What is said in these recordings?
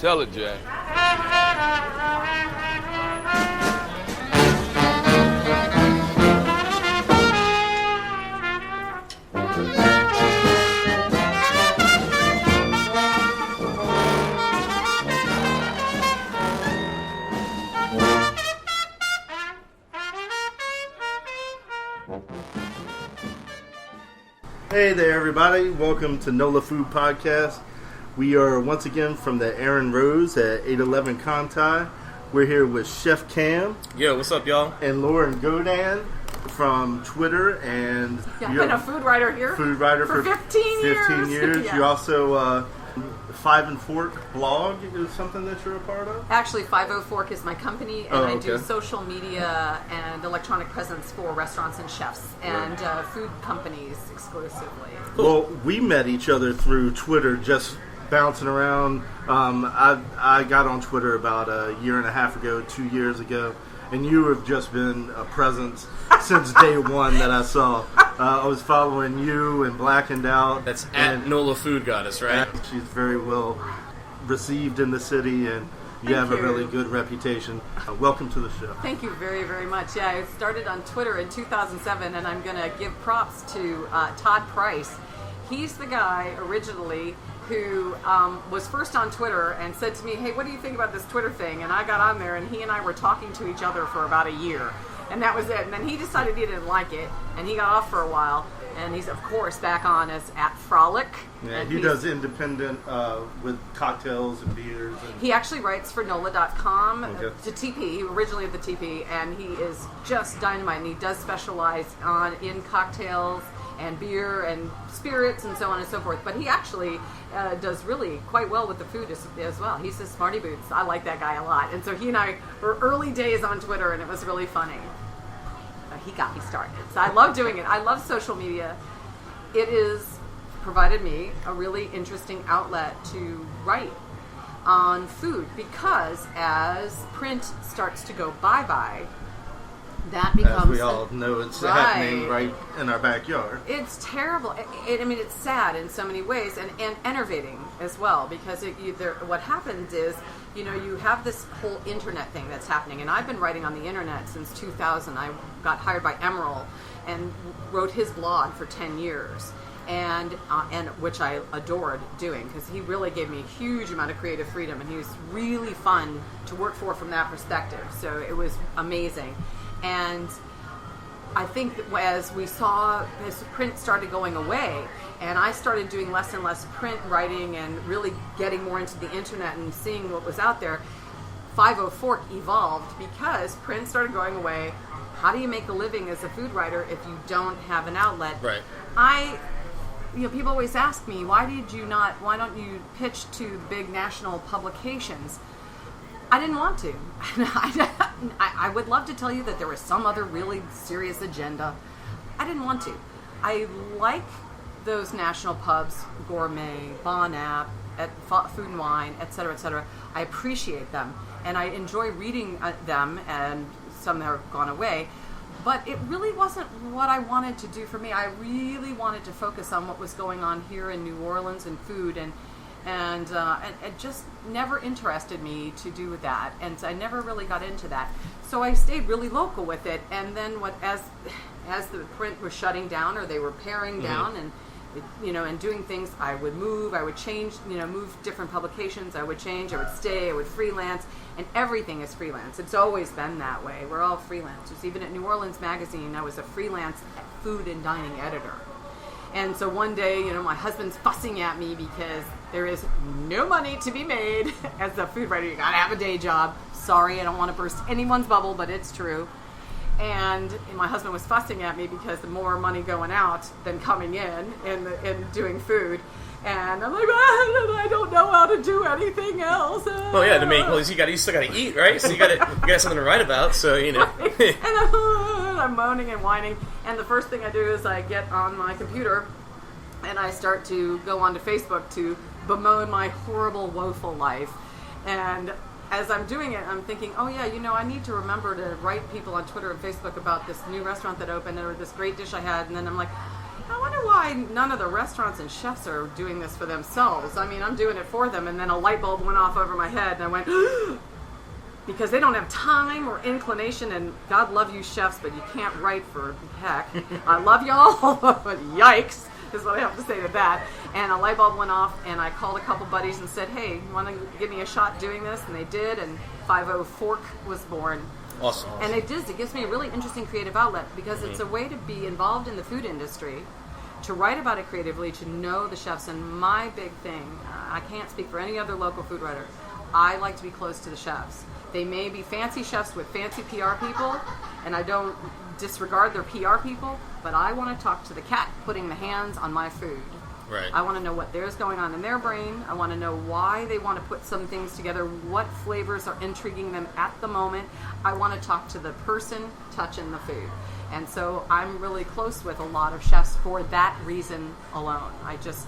Tell it, Jack. Hey there, everybody. Welcome to NOLA Food Podcast. We are once again from the Aaron Rose at 811 Conti. We're here with Chef Cam. Yo, what's up, y'all? And Lorin Gaudin from Twitter. And I've been a food writer here. Food writer for 15 years. 15 years. Yeah. You also, Five and Fork blog is something that you're a part of? Actually, 50 Fork is my company, and I do social media and electronic presence for restaurants and chefs and food companies exclusively. Well, we met each other through Twitter, just bouncing around. I got on Twitter about a year and a half ago, 2 years ago, and you have just been a presence since day one that I saw. I was following you and Blackened Out. That's at NOLA Food Goddess, right? She's very well received in the city, and you have a really good reputation. Welcome to the show. Thank you very, very much. Yeah, I started on Twitter in 2007, and I'm going to give props to Todd Price. He's the guy originally who was first on Twitter and said to me, hey, what do you think about this Twitter thing? And I got on there, and he and I were talking to each other for about a year. And that was it. And then he decided he didn't like it, and he got off for a while. And he's, of course, back on as at Frolic. Yeah, he does independent with cocktails and beers. And he actually writes for NOLA.com Okay. to TP. He originally at the TP, and he is just dynamite. And he does specialize in cocktails and beer and spirits and so on and so forth. But he actually does really quite well with the food as well. He says Smarty Boots. I like that guy a lot. And so he and I were early days on Twitter, and it was really funny. He got me started. So I love doing it. I love social media. It has provided me a really interesting outlet to write on food, because as print starts to go bye-bye, that becomes... As we all know, it's happening right in our backyard. It's terrible. I mean, it's sad in so many ways, and enervating as well, because what happens is, you know, you have this whole internet thing that's happening, and I've been writing on the internet since 2000. I got hired by Emerald and wrote his blog for 10 years, and which I adored doing, because he really gave me a huge amount of creative freedom, and he was really fun to work for from that perspective. So it was amazing. And I think that as we saw this print started going away, and I started doing less and less print writing and really getting more into the internet and seeing what was out there, 50 Fork evolved because print started going away. How do you make a living as a food writer if you don't have an outlet? Right. People always ask me, why don't you pitch to the big national publications? I didn't want to. I would love to tell you that there was some other really serious agenda. I didn't want to. I like those national pubs, Gourmet, Bon App, at Food and Wine, etc., etc. I appreciate them, and I enjoy reading them, and some have gone away. But it really wasn't what I wanted to do for me. I really wanted to focus on what was going on here in New Orleans and food, and it just never interested me to do that, and so I never really got into that. So I stayed really local with it, and then as the print was shutting down, or they were paring down, and doing things, I would move, I would change, move different publications, I would change, I would stay, I would freelance, and everything is freelance. It's always been that way. We're all freelancers. Even at New Orleans Magazine, I was a freelance food and dining editor. And so one day, my husband's fussing at me because there is no money to be made as a food writer. You gotta have a day job. Sorry, I don't want to burst anyone's bubble, but it's true. And my husband was fussing at me because the more money going out than coming in doing food. And I'm like, I don't know how to do anything else. Well, yeah, you still got to eat, right? So you got something to write about. So Right. And I'm moaning and whining. And the first thing I do is I get on my computer and I start to go onto Facebook to bemoan my horrible, woeful life. And as I'm doing it, I'm thinking, oh yeah, I need to remember to write people on Twitter and Facebook about this new restaurant that opened or this great dish I had. And then I'm like, I wonder why none of the restaurants and chefs are doing this for themselves. I mean, I'm doing it for them, and then a light bulb went off over my head, and I went, because they don't have time or inclination, and God love you chefs, but you can't write for heck. I love y'all, but yikes, is what I have to say to that. And a light bulb went off, and I called a couple buddies and said, hey, you want to give me a shot doing this? And they did, and 50 Fork was born. Awesome. And it gives me a really interesting creative outlet, because it's a way to be involved in the food industry, to write about it creatively, to know the chefs. And my big thing, I can't speak for any other local food writer, I like to be close to the chefs. They may be fancy chefs with fancy PR people, and I don't disregard their PR people, but I want to talk to the cat putting the hands on my food. Right. I want to know what there's going on in their brain. I want to know why they want to put some things together, what flavors are intriguing them at the moment. I want to talk to the person touching the food. And so I'm really close with a lot of chefs for that reason alone.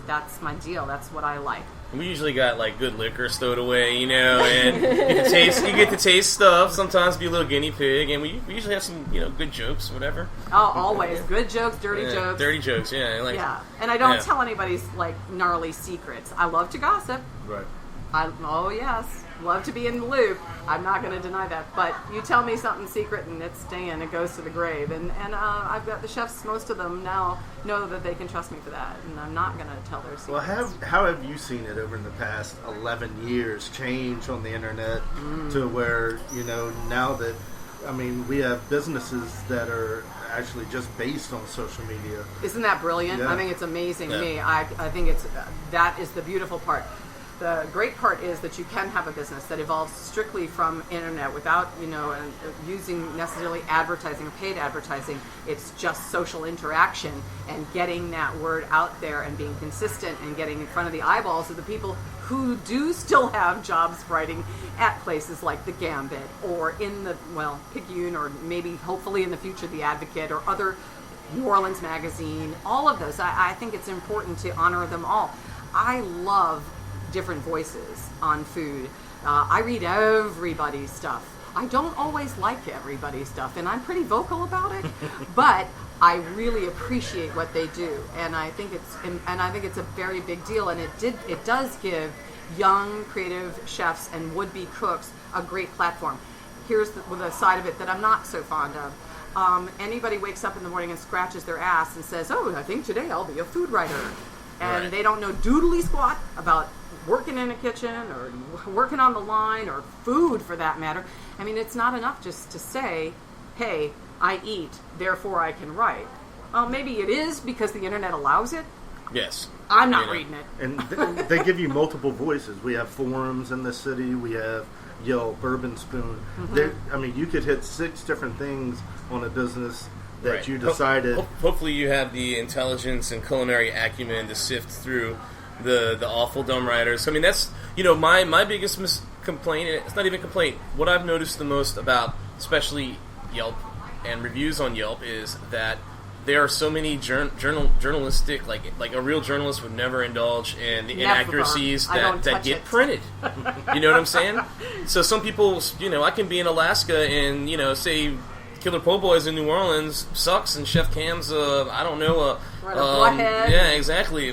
That's my deal. That's what I like. We usually got like good liquor stowed away, you know, and you get to taste stuff. Sometimes be a little guinea pig, and we usually have some, good jokes, whatever. Oh, always good jokes, dirty jokes. Dirty jokes, yeah. And I don't tell anybody's like gnarly secrets. I love to gossip. Right. Oh yes, love to be in the loop. I'm not going to deny that. But you tell me something secret, and it's staying. It goes to the grave. And I've got the chefs. Most of them now know that they can trust me for that, and I'm not going to tell their secrets. Well, how have you seen it over in the past 11 years change on the internet to where now that we have businesses that are actually just based on social media. Isn't that brilliant? Yeah. I think it's amazing to Yeah. me. I think that is the beautiful part. The great part is that you can have a business that evolves strictly from internet without, using necessarily advertising or paid advertising. It's just social interaction and getting that word out there and being consistent and getting in front of the eyeballs of the people who do still have jobs writing at places like the Gambit or in the, Picayune, or maybe hopefully in the future the Advocate or other New Orleans Magazine. All of those. I think it's important to honor them all. I love different voices on food. I read everybody's stuff. I don't always like everybody's stuff, and I'm pretty vocal about it, but I really appreciate what they do, and I think it's a very big deal, and it does give young creative chefs and would-be cooks a great platform. Here's the side of it that I'm not so fond of. Anybody wakes up in the morning and scratches their ass and says, "Oh, I think today I'll be a food writer," and Right. they don't know doodly squat about working in a kitchen or working on the line or food for that matter. It's not enough just to say, hey, I eat, therefore I can write. Well, maybe it is because the internet allows it. Yes. I'm not reading it. And they give you multiple voices. We have forums in the city. We have Yelp, Urban Spoon. You could hit 6 different things on a business that Right. you decided. Hopefully you have the intelligence and culinary acumen to sift through the awful dumb writers. That's my biggest complaint. And it's not even a complaint. What I've noticed the most about, especially Yelp and reviews on Yelp, is that there are so many journalistic, like a real journalist would never indulge in the inaccuracies that get printed. You know what I'm saying? So some people, I can be in Alaska and say Killer Po' Boys in New Orleans sucks, and Chef Cam's Bloodhead. yeah, exactly.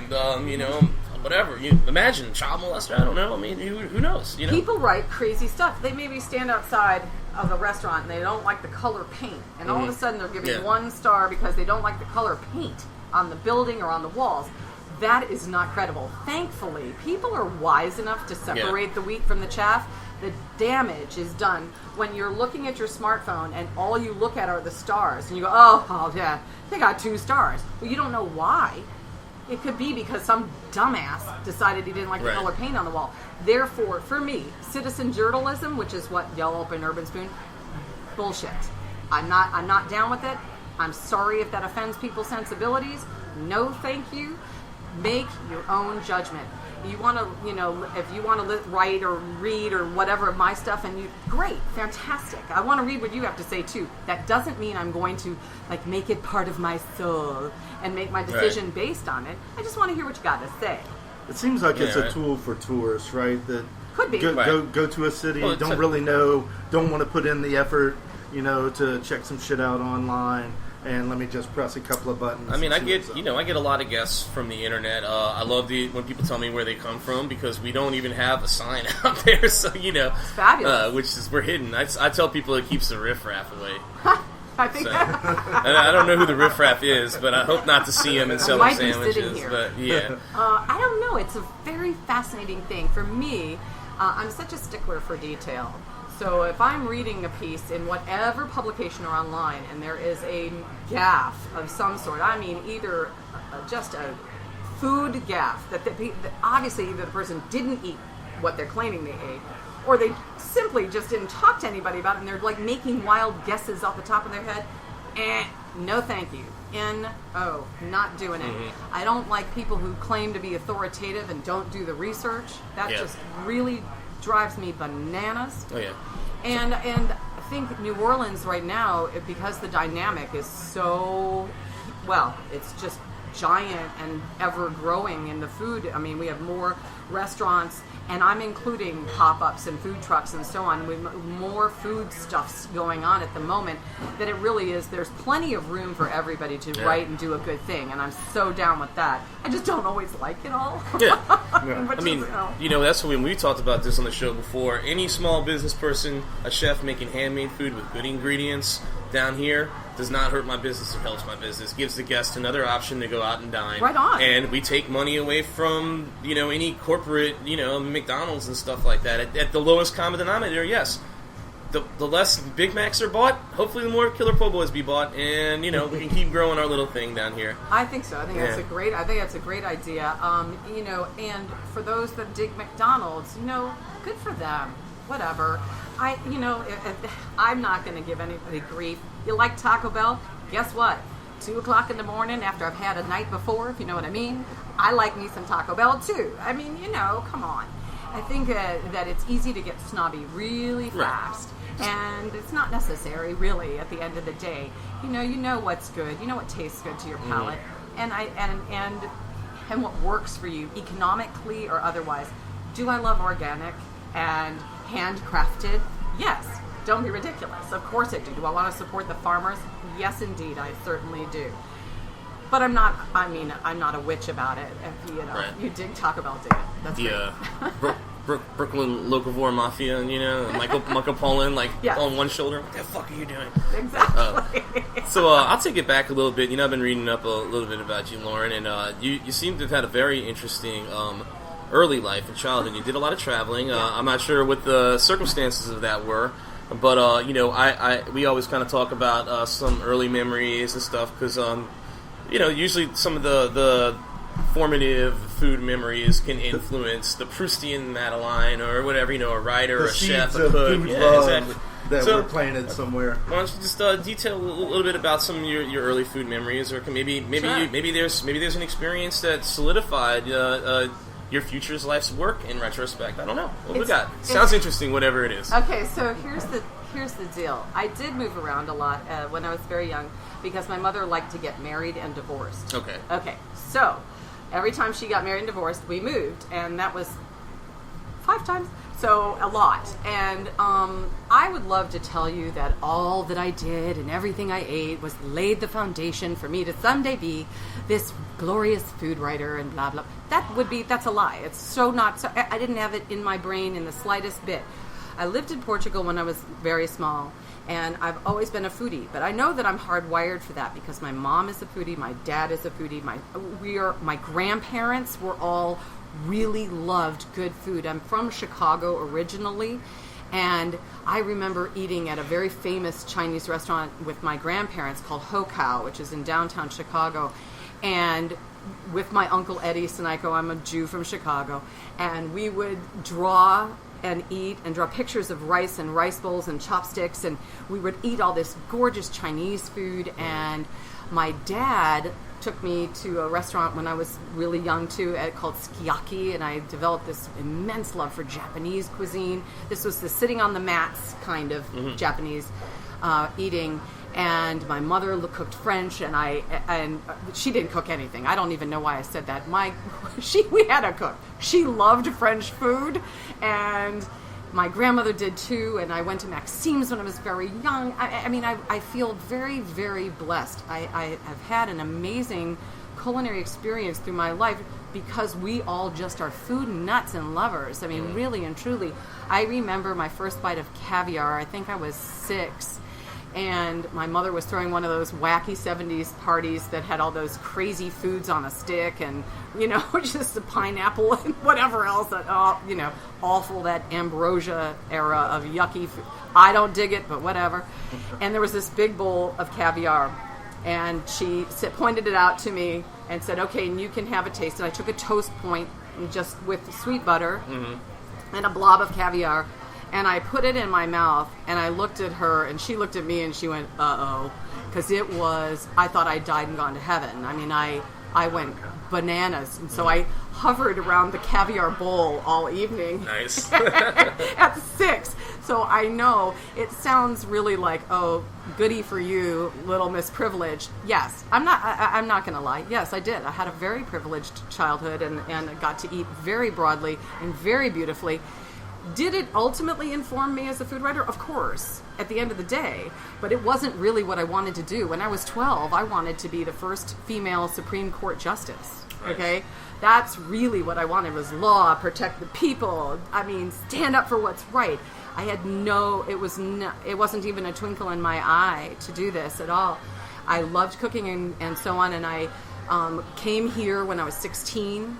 Whatever. Imagine child molester. I don't know. Who knows? People write crazy stuff. They maybe stand outside of a restaurant and they don't like the color paint, and all of a sudden they're giving 1 star because they don't like the color paint on the building or on the walls. That is not credible. Thankfully, people are wise enough to separate the wheat from the chaff. The damage is done when you're looking at your smartphone and all you look at are the stars, and you go, oh yeah, they got 2 stars. Well, you don't know why. It could be because some dumbass decided he didn't like the color paint on the wall. Therefore, for me, citizen journalism, which is what Yelp and Urban Spoon, bullshit. I'm not down with it. I'm sorry if that offends people's sensibilities. No, thank you. Make your own judgment. You want to, if you want to write or read or whatever my stuff, and great, fantastic. I want to read what you have to say too. That doesn't mean I'm going to make it part of my soul and make my decision based on it. I just want to hear what you got to say. It seems like it's a tool for tourists, right? That could be go to a city, don't really know, don't want to put in the effort, to check some shit out online. and let me just press a couple of buttons. I mean, and I see what's get up. I get a lot of guests from the internet. I love when people tell me where they come from, because we don't even have a sign out there. So It's fabulous. which is we're hidden. I tell people it keeps the riffraff away. I think So, and I don't know who the riffraff is, but I hope not to see him and sell might them be sitting sandwiches. here. But yeah, I don't know. It's a very fascinating thing. For me, I'm such a stickler for detail. So if I'm reading a piece in whatever publication or online, and there is a gaffe of some sort, I mean either just a food gaffe, that obviously either the person didn't eat what they're claiming they ate, or they simply just didn't talk to anybody about it, and they're like making wild guesses off the top of their head. No thank you. N-O. Not doing it. I don't like people who claim to be authoritative and don't do the research. That just really drives me bananas. oh yeah, And I think New Orleans right now, because the dynamic is so, well, it's just giant and ever growing in the food. I mean, we have more restaurants, and I'm including pop-ups and food trucks and so on, with more food stuffs going on at the moment, that it really is, there's plenty of room for everybody to write and do a good thing, and I'm so down with that. I just don't always like it all. yeah. But I mean, that's when we talked about this on the show before. Any small business person, a chef making handmade food with good ingredients down here does not hurt my business or helps my business. Gives the guest another option to go out and dine. Right on. And we take money away from, any corporate, McDonald's and stuff like that. At the lowest common denominator, yes. The less Big Macs are bought, hopefully the more Killer Po' Boys be bought, and, we can keep growing our little thing down here. I think so. I think that's a great idea. And for those that dig McDonald's, good for them. Whatever. I'm not going to give anybody grief. You like Taco Bell? Guess what? 2 o'clock in the morning after I've had a night before, if you know what I mean, I like me some Taco Bell too. I mean, come on. I think that it's easy to get snobby really fast. And it's not necessary, really, at the end of the day. You know what's good. You know what tastes good to your palate. And what works for you, economically or otherwise. Do I love organic and handcrafted? Yes. Don't be ridiculous. Of course I do. Do I want to support the farmers? Yes, indeed, I certainly do. But I'm not a witch about it. If you dig Taco Bell, dig it. That's great. Brooklyn Locavore Mafia, Michael Pollan, on one shoulder. What the fuck are you doing? Exactly. So I'll take it back a little bit. I've been reading up a little bit about you, Lorin, and you seem to have had a very interesting early life and childhood. You did a lot of traveling. I'm not sure what the circumstances of that were, but we always kind of talk about some early memories and stuff, because usually some of the formative food memories can influence the Proustian Madeline or whatever, a writer, a chef, a cook. Exactly. That we're planted somewhere. Why don't you just detail a little bit about some of your early food memories, or maybe there's an experience that solidified your future's life's work in retrospect. I don't know. What we got? Sounds interesting, whatever it is. Okay, so here's the deal. I did move around a lot when I was very young, because my mother liked to get married and divorced. Okay, so every time she got married and divorced, we moved, and that was 5 times. So a lot. And I would love to tell you that all that I did and everything I ate was laid the foundation for me to someday be this glorious food writer and blah, blah. That's a lie. It's so not, so I didn't have it in my brain in the slightest bit. I lived in Portugal when I was very small, and I've always been a foodie. But I know that I'm hardwired for that, because my mom is a foodie, my dad is a foodie, my grandparents were all really loved good food. I'm from Chicago originally, and I remember eating at a very famous Chinese restaurant with my grandparents called Ho Cow, which is in downtown Chicago, and with my uncle Eddie Sinico. I'm a Jew from Chicago, and we would draw and eat and draw pictures of rice and rice bowls and chopsticks, and we would eat all this gorgeous Chinese food. And my dad took me to a restaurant when I was really young too, called Sukiyaki, and I developed this immense love for Japanese cuisine. This was the sitting on the mats kind of Japanese eating. And my mother cooked French, and she didn't cook anything. I don't even know why I said that. We had a cook. She loved French food, and my grandmother did too, and I went to Maxime's when I was very young. I feel very, very blessed. I have had an amazing culinary experience through my life because we all just are food nuts and lovers. I mean, really and truly. I remember my first bite of caviar. I think I was 6. And my mother was throwing one of those wacky 70s parties that had all those crazy foods on a stick and, just a pineapple and whatever else. That, awful, that ambrosia era of yucky food. I don't dig it, but whatever. And there was this big bowl of caviar. And she pointed it out to me and said, okay, and you can have a taste. And I took a toast point just with sweet butter and a blob of caviar. And I put it in my mouth, and I looked at her, and she looked at me, and she went, uh-oh. Because I thought I died and gone to heaven. I mean, I went bananas. And so I hovered around the caviar bowl all evening. Nice. At 6. So I know it sounds really like, oh, goody for you, little Miss Privilege. Yes, I'm not going to lie. Yes, I did. I had a very privileged childhood and got to eat very broadly and very beautifully. Did it ultimately inform me as a food writer? Of course, at the end of the day. But it wasn't really what I wanted to do. When I was 12, I wanted to be the first female Supreme Court justice. Okay? That's really what I wanted, was law, protect the people. I mean, stand up for what's right. I had it wasn't even a twinkle in my eye to do this at all. I loved cooking and so on, and I came here when I was 16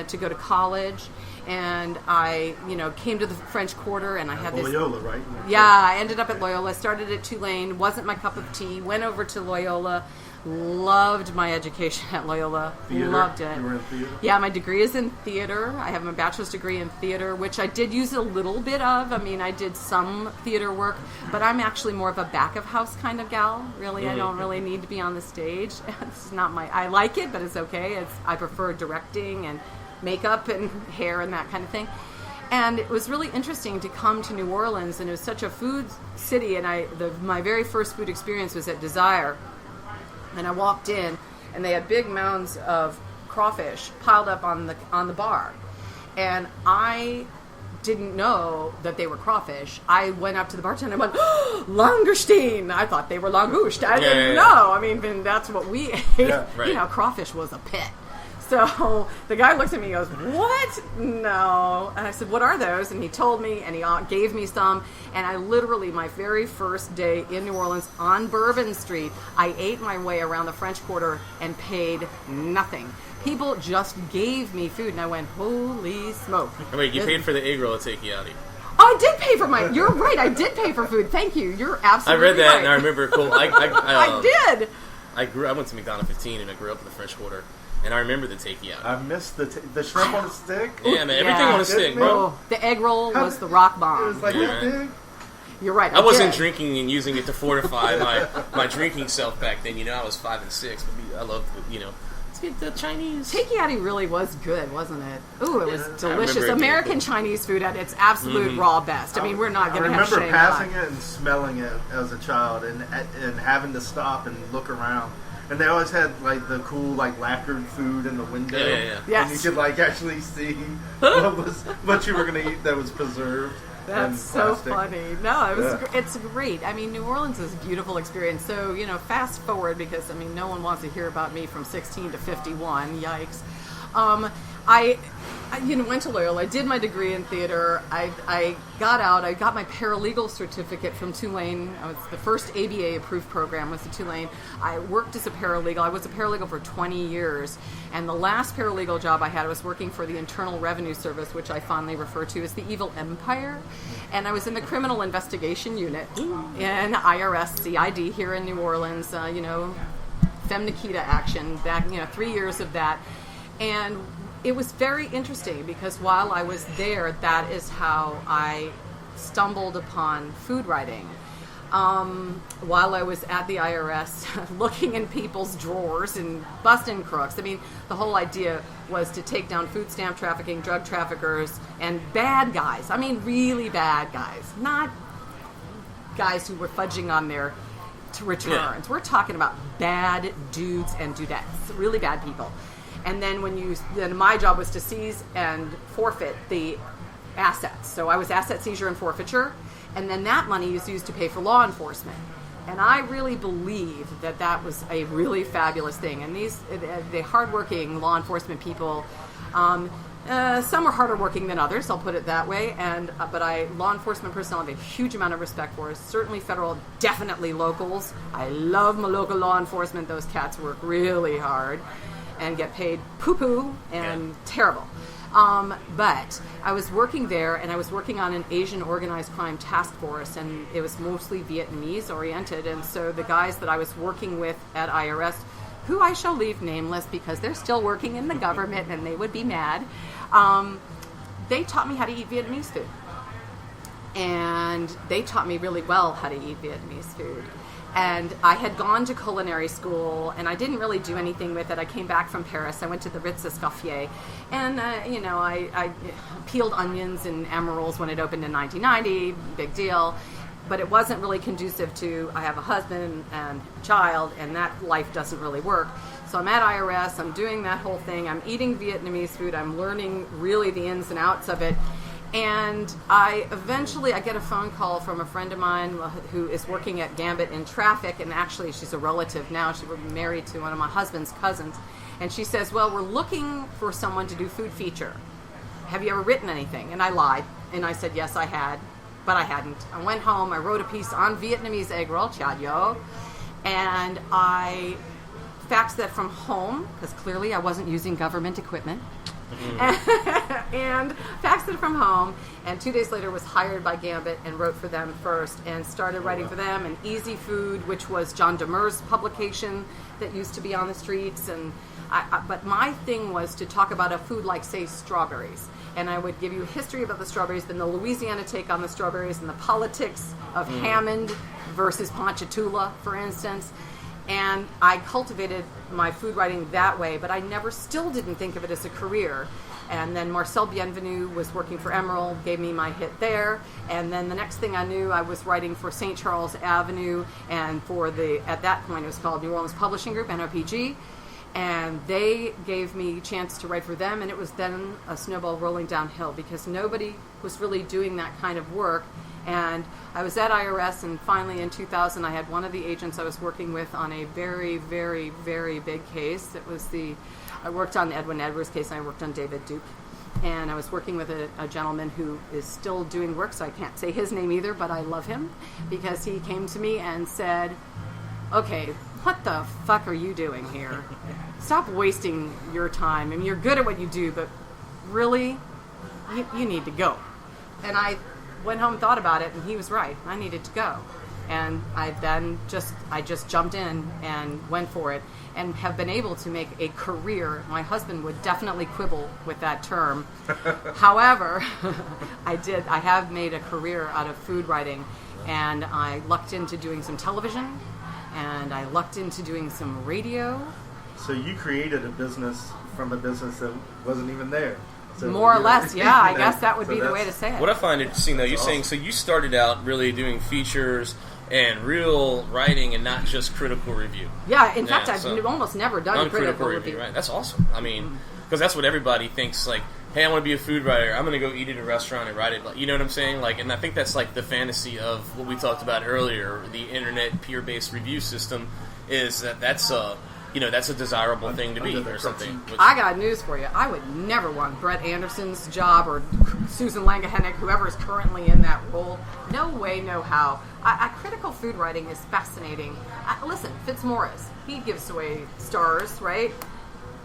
to go to college. And I, came to the French Quarter, and I had this... Loyola, right? Yeah, I ended up at Loyola. Started at Tulane. Wasn't my cup of tea. Went over to Loyola. Loved my education at Loyola. Theater? Loved it. You were in theater? Yeah, my degree is in theater. I have my bachelor's degree in theater, which I did use a little bit of. I mean, I did some theater work, but I'm actually more of a back-of-house kind of gal. Really, I don't really need to be on the stage. It's not I like it, but it's okay. I prefer directing and makeup and hair and that kind of thing. And it was really interesting to come to New Orleans, and it was such a food city, and my very first food experience was at Desire. And I walked in, and they had big mounds of crawfish piled up on the bar. And I didn't know that they were crawfish. I went up to the bartender and went, oh, langoustine! I thought they were langouste. I didn't know. I mean, that's what we ate. Yeah, right. Crawfish was a pit. So the guy looks at me and goes, what? No. And I said, what are those? And he told me, and he gave me some. And I literally, my very first day in New Orleans on Bourbon Street, I ate my way around the French Quarter and paid nothing. People just gave me food, and I went, holy smoke. Wait, you paid for the egg roll at Takeout? Oh, I did pay for you're right, I did pay for food. Thank you. You're absolutely right. I read that, and I remember, cool. I did. I went to McDonald's 15, and I grew up in the French Quarter. And I remember the takeout. I missed the shrimp on a stick. Yeah, man, everything on a stick, bro. The egg roll was the rock bomb. It was like that big. You're right. I wasn't drinking and using it to fortify my drinking self back then. I was 5 and 6. But I loved, let's get the Chinese. Takeout really was good, wasn't it? Ooh, it was delicious. American Chinese food at its absolute raw best. I mean, we're not going to have shame. I remember passing it and smelling it as a child, and having to stop and look around. And they always had the cool lacquered food in the window. Yeah. Yes. And you could actually see what you were going to eat that was preserved. That's so funny. No, it's great. I mean, New Orleans is a beautiful experience. So, fast forward, because no one wants to hear about me from 16 to 51. Yikes. I went to Loyola. I did my degree in theater. I got out. I got my paralegal certificate from Tulane. I was the first ABA approved program was at Tulane. I worked as a paralegal. I was a paralegal for 20 years. And the last paralegal job I had was working for the Internal Revenue Service, which I fondly refer to as the Evil Empire. And I was in the Criminal Investigation Unit in IRS CID here in New Orleans. Fem Nikita action back, 3 years of that. And it was very interesting because while I was there, that is how I stumbled upon food writing. While I was at the IRS, looking in people's drawers and busting crooks. I mean, the whole idea was to take down food stamp trafficking, drug traffickers, and bad guys. I mean, really bad guys. Not guys who were fudging on their returns. Yeah. We're talking about bad dudes and dudettes, really bad people. And then then my job was to seize and forfeit the assets. So I was asset seizure and forfeiture, and then that money was used to pay for law enforcement. And I really believe that that was a really fabulous thing. And the hardworking law enforcement people, some are harder working than others, I'll put it that way. But law enforcement personnel I have a huge amount of respect for. Certainly federal, definitely locals. I love my local law enforcement. Those cats work really hard and get paid poo-poo and terrible. But I was working there, and I was working on an Asian organized crime task force, and it was mostly Vietnamese oriented. And so the guys that I was working with at IRS, who I shall leave nameless because they're still working in the government and they would be mad, they taught me how to eat Vietnamese food. And they taught me really well how to eat Vietnamese food. And I had gone to culinary school, and I didn't really do anything with it. I came back from Paris. I went to the Ritz Escoffier, and I peeled onions and emeralds when it opened in 1990. Big deal. But it wasn't really conducive to, I have a husband and a child, and that life doesn't really work. So I'm at IRS. I'm doing that whole thing. I'm eating Vietnamese food. I'm learning really the ins and outs of it. And I get a phone call from a friend of mine who is working at Gambit in traffic, and actually she's a relative now. She was married to one of my husband's cousins. And she says, well, we're looking for someone to do food feature. Have you ever written anything? And I lied, and I said, yes, I had, but I hadn't. I went home, I wrote a piece on Vietnamese egg roll, cha yo, and I faxed that from home, because clearly I wasn't using government equipment. And faxed it from home, and 2 days later was hired by Gambit and wrote for them first and started writing for them. And Easy Food, which was John Demers' publication that used to be on the streets. And but my thing was to talk about a food like, say, strawberries. And I would give you a history about the strawberries, then the Louisiana take on the strawberries, and the politics of Hammond versus Ponchatoula, for instance. And I cultivated my food writing that way, but I still didn't think of it as a career. And then Marcel Bienvenu was working for Emerald, gave me my hit there. And then the next thing I knew, I was writing for St. Charles Avenue, and at that point it was called New Orleans Publishing Group, NOPG. And they gave me a chance to write for them, and it was then a snowball rolling downhill because nobody was really doing that kind of work. And I was at IRS, and finally in 2000, I had one of the agents I was working with on a very, very, very big case. I worked on the Edwin Edwards case, and I worked on David Duke. And I was working with a gentleman who is still doing work, so I can't say his name either, but I love him because he came to me and said, okay, what the fuck are you doing here? Stop wasting your time. I mean, you're good at what you do, but really, you need to go. And I went home and thought about it, and he was right. I needed to go. And I just jumped in and went for it, and have been able to make a career. My husband would definitely quibble with that term. However, I have made a career out of food writing, and I lucked into doing some television, and I lucked into doing some radio. So you created a business from a business that wasn't even there. So more or less, yeah. I guess that would be the way to say it. What I find interesting, though, you're saying, so you started out really doing features and real writing and not just critical review. Yeah, in fact, I've almost never done critical review. Right? That's awesome. I mean, because that's what everybody thinks, like, hey, I want to be a food writer. I'm going to go eat at a restaurant and write it. You know what I'm saying? Like, and I think that's like the fantasy of what we talked about earlier, the internet peer-based review system, is that's a desirable thing to be or something. I got news for you. I would never want Brett Anderson's job or Susan Langehennick, whoever is currently in that role. No way, no how. Critical food writing is fascinating. Listen, Fitzmaurice, he gives away stars, right?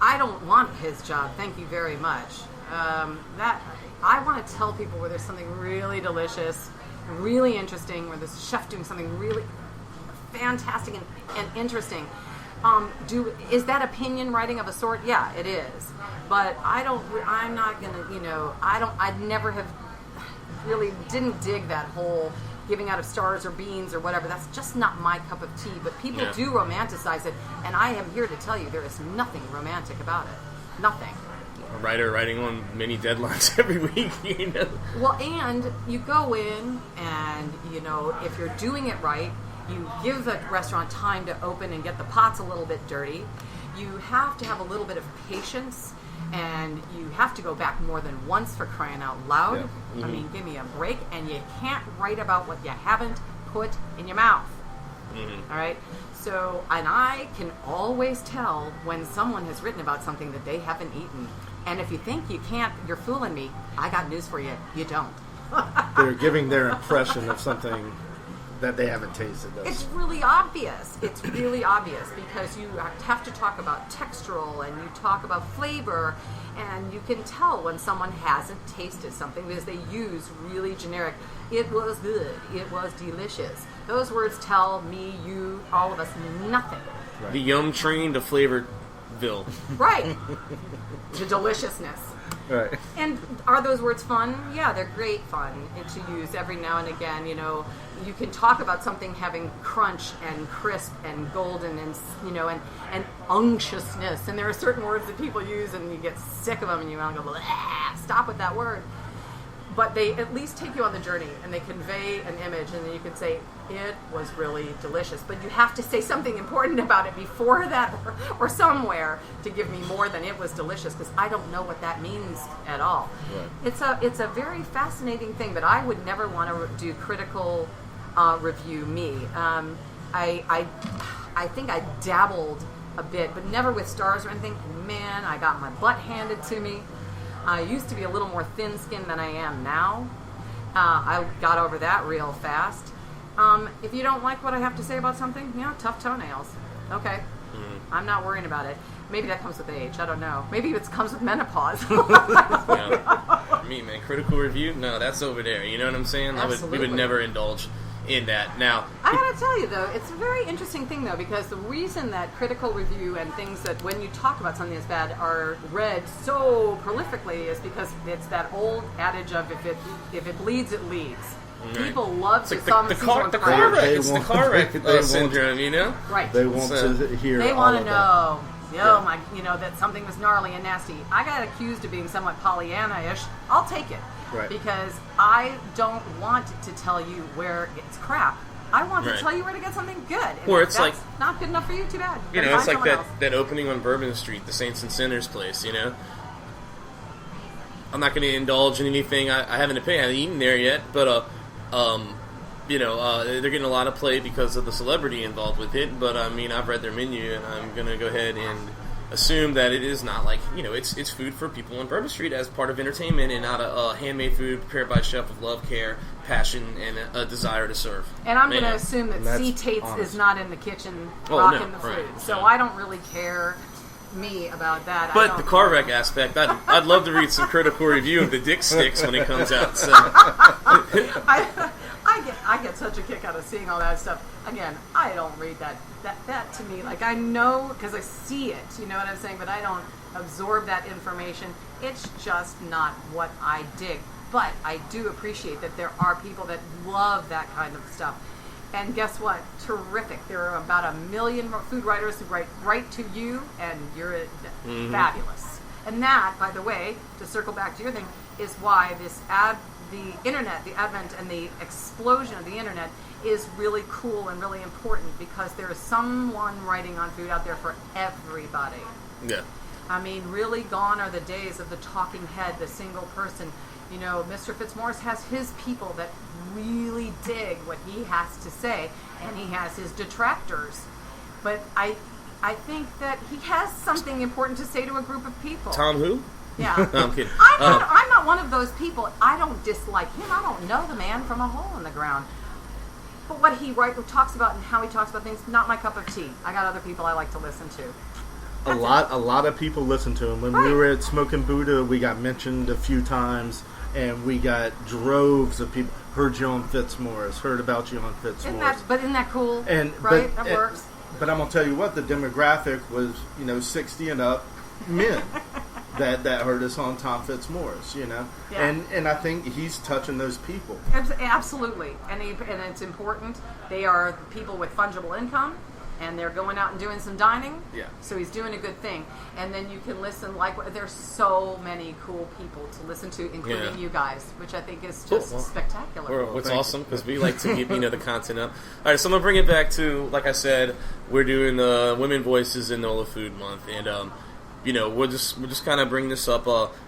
I don't want his job. Thank you very much. I want to tell people where there's something really delicious, really interesting, where there's a chef doing something really fantastic and interesting. Is that opinion writing of a sort? Yeah, it is. But I'm not going to, I'd never have really didn't dig that whole giving out of stars or beans or whatever. That's just not my cup of tea. But people do romanticize it. And I am here to tell you there is nothing romantic about it. Nothing. A writer writing on many deadlines every week, Well, and you go in and, if you're doing it right, you give the restaurant time to open and get the pots a little bit dirty. You have to have a little bit of patience. and you have to go back more than once for crying out loud. Yeah. Mm-hmm. I mean, give me a break. And you can't write about what you haven't put in your mouth. Mm-hmm. All right? So, and I can always tell when someone has written about something that they haven't eaten. And if you think you can't, you're fooling me, I got news for you. You don't. They're giving their impression of something that they haven't tasted. It's really obvious. It's really obvious because you have to talk about textural and you talk about flavor, and you can tell when someone hasn't tasted something because they use really generic, it was good, it was delicious. Those words tell me, you, all of us, nothing. Right. The yum train to Flavorville. Right. The deliciousness. Right. And are those words fun? Yeah, they're great fun to use every now and again. You know, you can talk about something having crunch and crisp and golden and, you know, and unctuousness. And there are certain words that people use and you get sick of them and you want to go, stop with that word. But they at least take you on the journey and they convey an image, and then you can say, it was really delicious. But you have to say something important about it before that or somewhere to give me more than it was delicious, because I don't know what that means at all. Right. It's a very fascinating thing, but I would never want to do critical review me. I think I dabbled a bit, but never with stars or anything. Man, I got my butt handed to me. I used to be a little more thin-skinned than I am now. I got over that real fast. If you don't like what I have to say about something, you know, tough toenails. Okay. Mm-hmm. I'm not worrying about it. Maybe that comes with age. I don't know. Maybe it comes with menopause. Yeah. Me, man. Critical review? No, that's over there. You know what I'm saying? We would never indulge in that. Now, I gotta tell you though, it's a very interesting thing though, because the reason that critical review and things that when you talk about something that's bad are read so prolifically is because it's that old adage of if it bleeds, it leads. Right. People love it's to like the car wreck. It's the car wreck syndrome, you know? Right. They want to hear. They want to know. That something was gnarly and nasty. I got accused of being somewhat Pollyanna-ish. I'll take it. Right. Because I don't want to tell you where it's crap. I want to tell you where to get something good. And or it's that's not good enough for you, too bad. You know, it's like that opening on Bourbon Street, the Saints and Sinners place, you know? I'm not going to indulge in anything. I have an opinion. I haven't eaten there yet, but, they're getting a lot of play because of the celebrity involved with it. But, I mean, I've read their menu, and I'm going to go ahead and assume that it is not like, you know, it's food for people on Bourbon Street as part of entertainment and not a handmade food prepared by a chef with love, care, passion, and a desire to serve. And I'm going to assume that C. Tate's is not in the kitchen rocking the food. Right. So I don't really care about that. But the car wreck aspect, I'd love to read some critical review of the Dick Sticks when it comes out. So. I get such a kick out of seeing all that stuff. Again, I don't read that to me. Like, I know because I see it, you know what I'm saying? But I don't absorb that information. It's just not what I dig. But I do appreciate that there are people that love that kind of stuff. And guess what? Terrific. There are about 1 million food writers who write right to you, and you're fabulous. And that, by the way, to circle back to your thing, is why the internet, the advent and the explosion of the internet is really cool and really important, because there is someone writing on food out there for everybody. Yeah. I mean, really gone are the days of the talking head, the single person. You know, Mr. Fitzmaurice has his people that really dig what he has to say, and he has his detractors. But I think that he has something important to say to a group of people. Tom who? Yeah. No, I'm kidding. I'm not one of those people. I don't dislike him. I don't know the man from a hole in the ground. But what he talks about and how he talks about things, not my cup of tea. I got other people I like to listen to. A lot of people listen to him. When we were at Smoking Buddha, we got mentioned a few times, and we got droves of people. Heard you on Fitzmaurice. Heard about you on Fitzmaurice. Isn't that cool? But that works. But I'm gonna tell you what, the demographic was 60 and up men that heard us on Tom Fitzmaurice. Yeah. And I think he's touching those people. Absolutely, and it's important. They are people with fungible income, and they're going out and doing some dining. Yeah. So he's doing a good thing. And then you can listen, there's so many cool people to listen to, including you guys, which I think is just spectacular. What's awesome, because we like to keep the content up. All right, so I'm going to bring it back to, like I said, we're doing the Women Voices in NOLA Food Month. And we'll just kind of bring this up.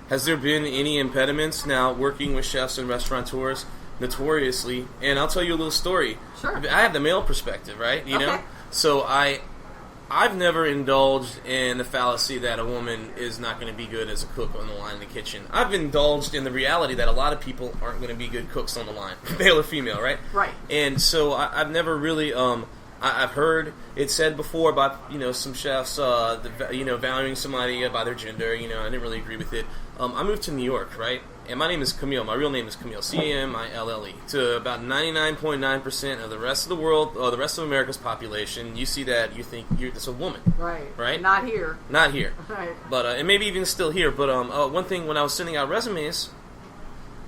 Has there been any impediments now working with chefs and restaurateurs? Notoriously, and I'll tell you a little story. Sure. I have the male perspective, right? You know, so I've never indulged in the fallacy that a woman is not going to be good as a cook on the line in the kitchen. I've indulged in the reality that a lot of people aren't going to be good cooks on the line, male or female, right? Right. And so I've never really, I've heard it said before about, some chefs, valuing somebody by their gender. I didn't really agree with it. I moved to New York, right? And my name is Camille. My real name is Camille, Camille. To about 99.9% of the rest of the world, or the rest of America's population, you see that, you think it's a woman. Right. Right? Not here. Not here. Right. But, and maybe even still here. But one thing, when I was sending out resumes,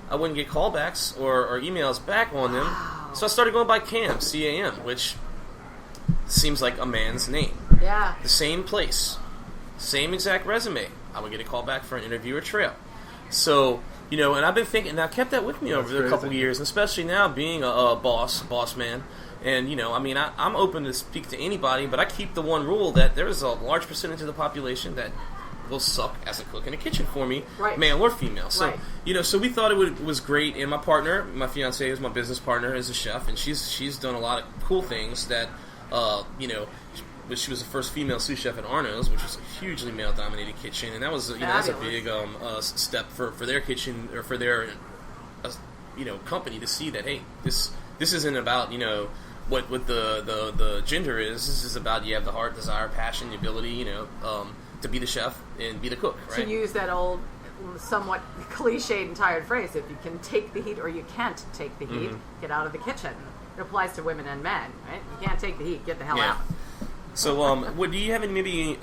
I wouldn't get callbacks or emails back on them. Wow. So I started going by Cam, C-A-M, which seems like a man's name. Yeah. The same place. Same exact resume. I would get a call back for an interview or trail. So... and I've been thinking, and I kept that with me over the couple of years, and especially now being a boss man. And, I'm open to speak to anybody, but I keep the one rule that there is a large percentage of the population that will suck as a cook in the kitchen for me, right. male or female. So, right. So we thought it was great. And my partner, my fiance, is my business partner, is a chef, and she's done a lot of cool things that, but she was the first female sous chef at Arno's, which was a hugely male-dominated kitchen, and that was that's a big step for their kitchen, or for their company, to see that, hey, this isn't about what the gender is. This is about, you have the heart, desire, passion, the ability to be the chef and be the cook, right? To use that old, somewhat cliched and tired phrase, if you can take the heat or you can't take the heat, get out of the kitchen. It applies to women and men, right? You can't take the heat, get the hell out. So, what do you have any, maybe,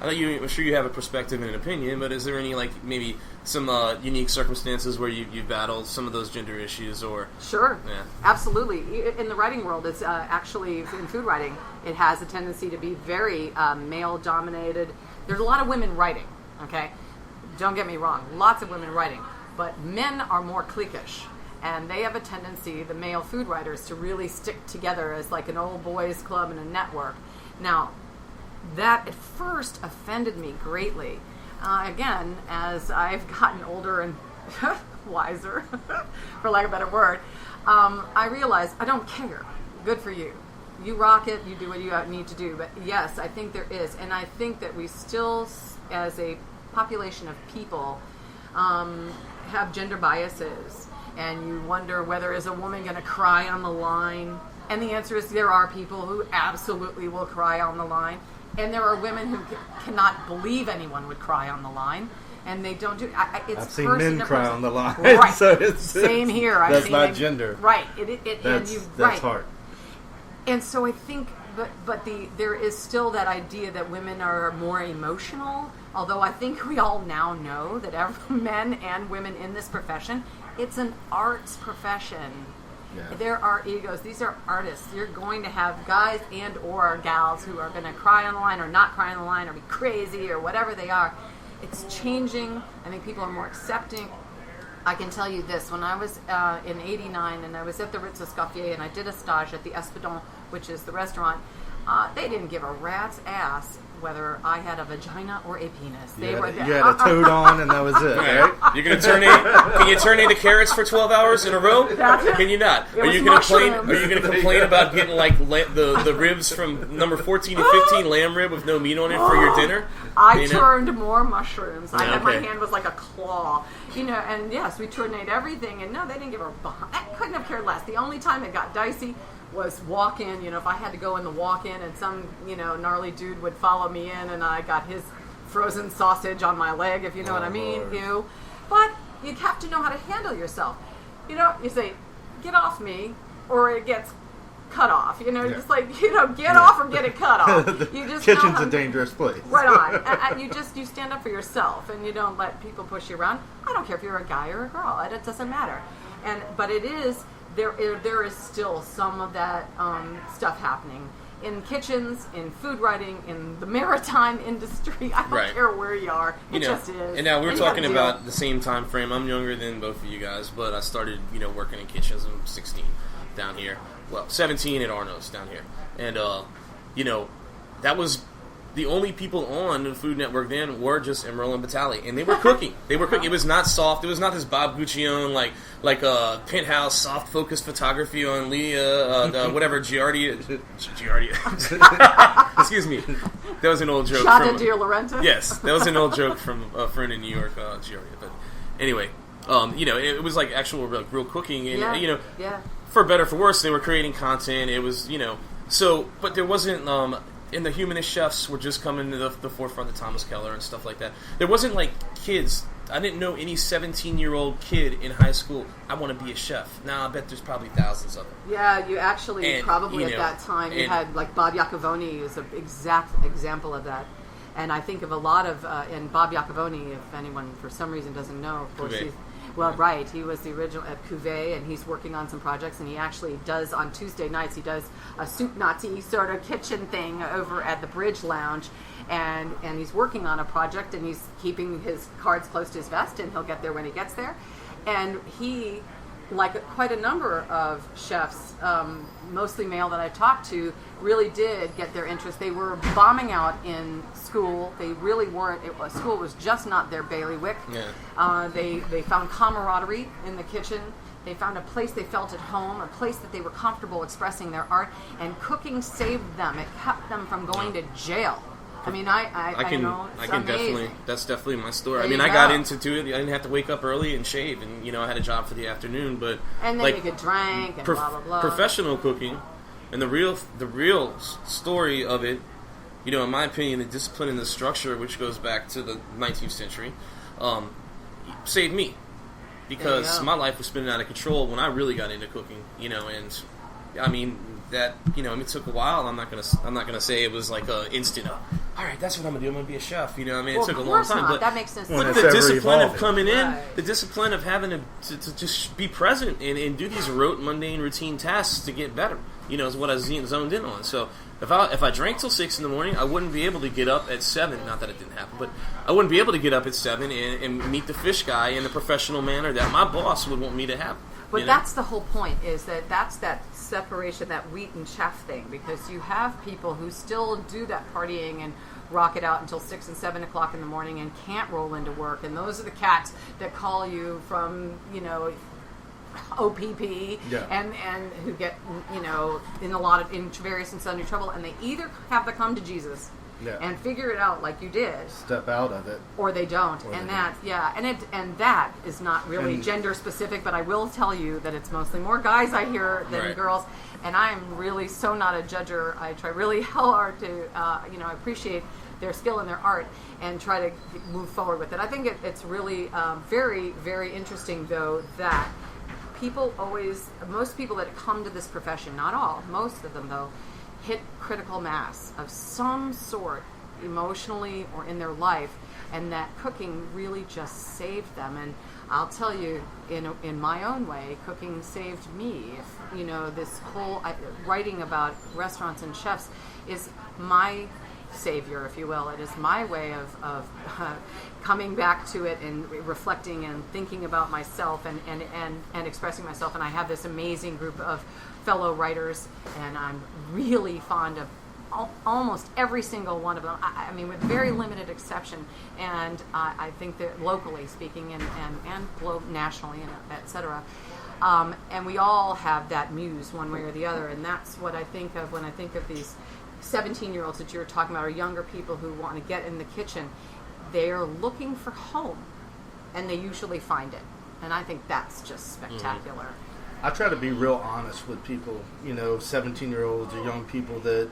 I'm sure you have a perspective and an opinion, but is there any, maybe some unique circumstances where you've battled some of those gender issues, or? Sure. Yeah. Absolutely. In the writing world, it's actually, in food writing, it has a tendency to be very male-dominated. There's a lot of women writing, okay? Don't get me wrong. Lots of women writing. But men are more cliquish. And they have a tendency, the male food writers, to really stick together as like an old boys club and a network. Now, that at first offended me greatly. Again, as I've gotten older and wiser, for lack of a better word, I realized I don't care. Good for you. You rock it. You do what you need to do. But yes, I think there is. And I think that we still, as a population of people, have gender biases. And you wonder whether, is a woman going to cry on the line? And the answer is, there are people who absolutely will cry on the line. And there are women who cannot believe anyone would cry on the line. And they don't do it. I've seen men cry on the line. Right. So same here. That's not gender. Right. That's hard. And so I think, but there is still that idea that women are more emotional. Although I think we all now know that men and women in this profession, it's an arts profession. Yeah. There are egos. These are artists. You're going to have guys and or gals who are going to cry on the line or not cry on the line or be crazy or whatever they are. It's changing. I think people are more accepting. I can tell you this. When I was in 89 and I was at the Ritz-Escoffier and I did a stage at the Espadon, which is the restaurant, they didn't give a rat's ass whether I had a vagina or a penis. You had a toad on, and that was it, right? You're going to can you turnate the carrots for 12 hours in a row? Can you not? Are you going to complain about getting the ribs from number 14 and 15 lamb rib with no meat on it for your dinner? I turned more mushrooms. My hand was like a claw. And yes, we turnate everything, and no, they didn't give a I couldn't have cared less. The only time it got dicey was walk-in. If I had to go in the walk-in and some, gnarly dude would follow me in and I got his frozen sausage on my leg, if you know what I mean. But you have to know how to handle yourself. You say, get off me, or it gets cut off. Just get off or get it cut off. You just kitchen's a dangerous place. Right on. You stand up for yourself and you don't let people push you around. I don't care if you're a guy or a girl. It doesn't matter. But it is... There is still some of that stuff happening in kitchens, in food writing, in the maritime industry. I don't care where you are. It just is. And now we're talking about the same time frame. I'm younger than both of you guys, but I started, working in kitchens when I was 16 down here. Well, 17 at Arno's down here. And, that was the only people on the Food Network then were just Emeril and Batali, and they were cooking. They were cooking. It was not soft. It was not this Bob Guccione like a penthouse soft focused photography on Leah whatever Giardia. Excuse me. That was an old joke. Giada Di Laurentiis. Yes, that was an old joke from a friend in New York, Giardia. But anyway, it was like actual real cooking, and for better or for worse, they were creating content. It was but there wasn't. And the humanist chefs were just coming to the forefront of Thomas Keller and stuff like that. There wasn't like kids. I didn't know any 17-year-old kid in high school, I want to be a chef. Now I bet there's probably thousands of them. Yeah, you actually at that time you had like Bob Iacovoni is an exact example of that. And I think of a lot of, and Bob Iacovoni, if anyone for some reason doesn't know, of course he's, right, he was the original at Cuvée, and he's working on some projects, and he actually does, on Tuesday nights, he does a soup Nazi sort of kitchen thing over at the Bridge Lounge, and he's working on a project, and he's keeping his cards close to his vest, and he'll get there when he gets there. And he, like quite a number of chefs, mostly male that I talked to, really did get their interest. They were bombing out in school. They really weren't. School was just not their bailiwick. Yeah. They found camaraderie in the kitchen. They found a place they felt at home, a place that they were comfortable expressing their art, and cooking saved them. It kept them from going to jail. I mean, I can definitely. That's definitely my story. I mean, I got into it. I didn't have to wake up early and shave, and I had a job for the afternoon. But and then you could drink and blah blah blah. Professional cooking, and the real story of it, in my opinion, the discipline and the structure, which goes back to the 19th century, saved me because my life was spinning out of control when I really got into cooking. And I mean. That it took a while. I'm not gonna say it was like a instant. All right, that's what I'm gonna do. I'm gonna be a chef. It took a long time. But that makes sense. But the discipline of coming in, the discipline of having to just be present and do these rote, mundane, routine tasks to get better. Is what I zoned in on. So if I drank till 6 in the morning, I wouldn't be able to get up at 7. Not that it didn't happen, but I wouldn't be able to get up at 7 and meet the fish guy in the professional manner that my boss would want me to have. But that's the whole point, is that's that separation, that wheat and chaff thing, because you have people who still do that partying and rock it out until 6 and 7 o'clock in the morning and can't roll into work, and those are the cats that call you from OPP and who get in various and sundry trouble, and they either have to come to Jesus and figure it out like you did, step out of it, or they don't, and that that is not really gender specific, but I will tell you that it's mostly more guys I hear than girls, and I'm really so not a judger. I try really hard to I appreciate their skill and their art and try to move forward with it. I think it's really very, very interesting, though, that most people that come to this profession, not all, most of them though, hit critical mass of some sort, emotionally or in their life, and that cooking really just saved them. And I'll tell you, in my own way, cooking saved me. This whole writing about restaurants and chefs is my savior, if you will. It is my way of coming back to it and reflecting and thinking about myself and expressing myself. And I have this amazing group of fellow writers, and I'm really fond of almost every single one of them. I mean, with very limited exception. And I think that locally speaking and nationally, et cetera. And we all have that muse one way or the other. And that's what I think of when I think of these 17-year-olds that you were talking about, or younger people who want to get in the kitchen. They are looking for home, and they usually find it. And I think that's just spectacular. I try to be real honest with people, 17-year-olds or young people that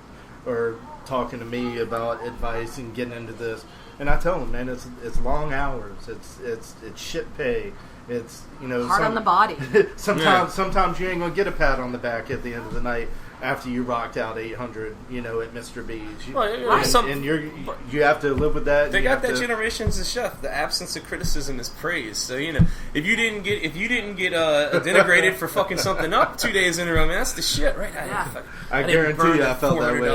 are talking to me about advice and getting into this. And I tell them, man, it's long hours. It's shit pay. It's, hard on the body. Sometimes you ain't going to get a pat on the back at the end of the night after you rocked out 800, at Mr. B's. And you have to live with that. They got that generation as a chef. The absence of criticism is praise. So if you didn't get denigrated for fucking something up 2 days in a row, man, that's the shit, right? I guarantee you, I felt that way